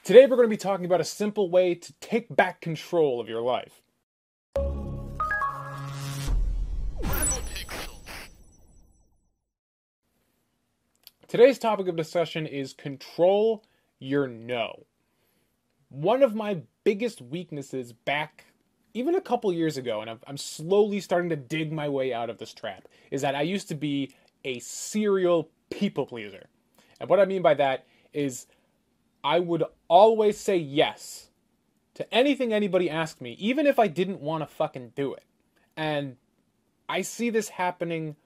Today we're going to be talking about a simple way to take back control of your life. Today's topic of discussion is control your no. One of my biggest weaknesses back even a couple years ago, and I'm slowly starting to dig my way out of this trap, is that I used to be a serial people pleaser. And what I mean by that is I would always say yes to anything anybody asked me, even if I didn't want to fucking do it. And I see this happening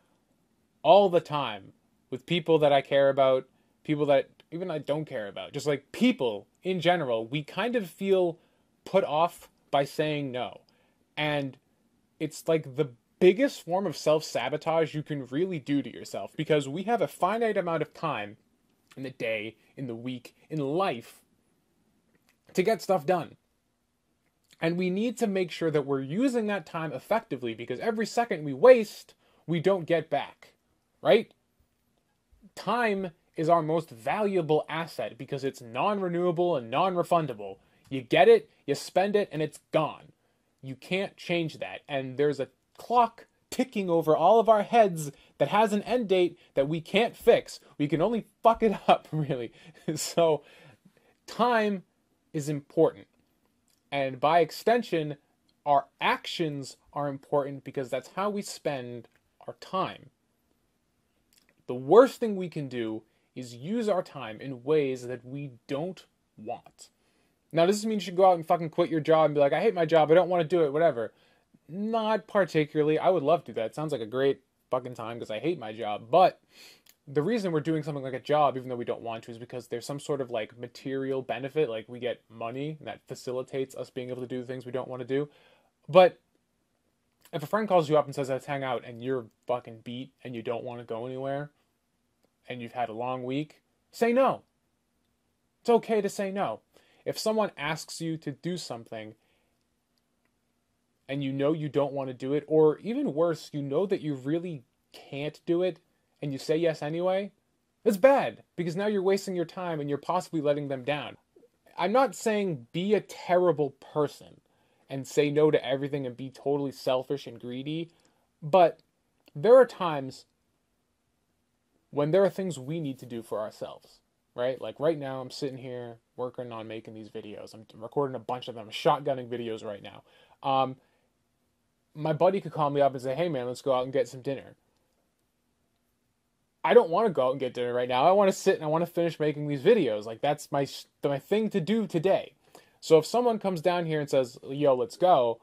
all the time with people that I care about, people that even I don't care about. Just like people in general, we kind of feel put off by saying no. And it's like the biggest form of self-sabotage you can really do to yourself, because we have a finite amount of time in the day, in the week, in life to get stuff done. And we need to make sure that we're using that time effectively, because every second we waste, we don't get back, right? Time is our most valuable asset because it's non-renewable and non-refundable. You get it, you spend it, and it's gone. You can't change that. And there's a clock ticking over all of our heads that has an end date that we can't fix. We can only fuck it up, really. So time is important. And by extension, our actions are important because that's how we spend our time. The worst thing we can do is use our time in ways that we don't want. Now, does this mean you should go out and fucking quit your job and be like, I hate my job, I don't want to do it, whatever? Not particularly. I would love to do that. It sounds like a great fucking time because I hate my job. But the reason we're doing something like a job, even though we don't want to, is because there's some sort of like material benefit. Like we get money that facilitates us being able to do the things we don't want to do. But if a friend calls you up and says, let's hang out, and you're fucking beat and you don't want to go anywhere, and you've had a long week, say no. It's okay to say no. If someone asks you to do something and you know you don't want to do it, or even worse, you know that you really can't do it, and you say yes anyway, it's bad, because now you're wasting your time and you're possibly letting them down. I'm not saying be a terrible person and say no to everything and be totally selfish and greedy, but there are times when there are things we need to do for ourselves, right? Like right now, I'm sitting here working on making these videos. I'm recording a bunch of them. I'm shotgunning videos right now. My buddy could call me up and say, hey man, let's go out and get some dinner. I don't want to go out and get dinner right now. I want to sit and I want to finish making these videos. Like that's my thing to do today. So if someone comes down here and says, yo, let's go,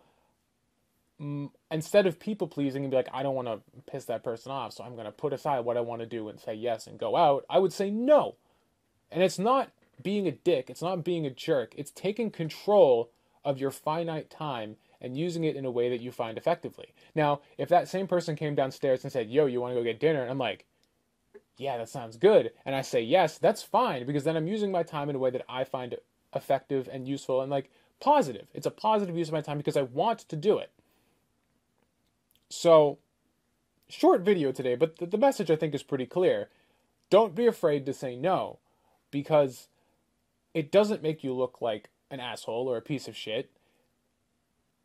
instead of people pleasing and be like, I don't want to piss that person off, so I'm going to put aside what I want to do and say yes and go out, I would say no. And it's not being a dick. It's not being a jerk. It's taking control of your finite time and using it in a way that you find effectively. Now, if that same person came downstairs and said, yo, you want to go get dinner? And I'm like, yeah, that sounds good. And I say yes, that's fine, because then I'm using my time in a way that I find effective and useful and like positive. It's a positive use of my time because I want to do it. So, short video today, but the message I think is pretty clear. Don't be afraid to say no, because it doesn't make you look like an asshole or a piece of shit.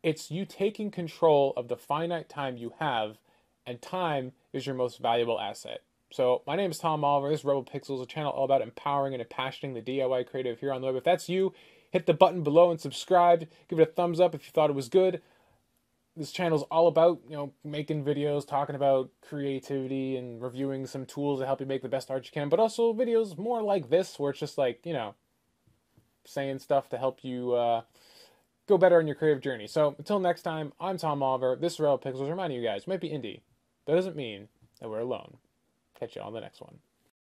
It's you taking control of the finite time you have, and time is your most valuable asset. So, my name is Tom Oliver. This is Rebel Pixels, a channel all about empowering and impassioning the DIY creative here on the web. If that's you, hit the button below and subscribe. Give it a thumbs up if you thought it was good. This channel is all about, making videos, talking about creativity and reviewing some tools to help you make the best art you can, but also videos more like this, where it's just like, saying stuff to help you go better on your creative journey. So until next time, I'm Tom Oliver. This is Rebel Pixels, reminding you guys, it might be indie. That doesn't mean that we're alone. Catch you on the next one.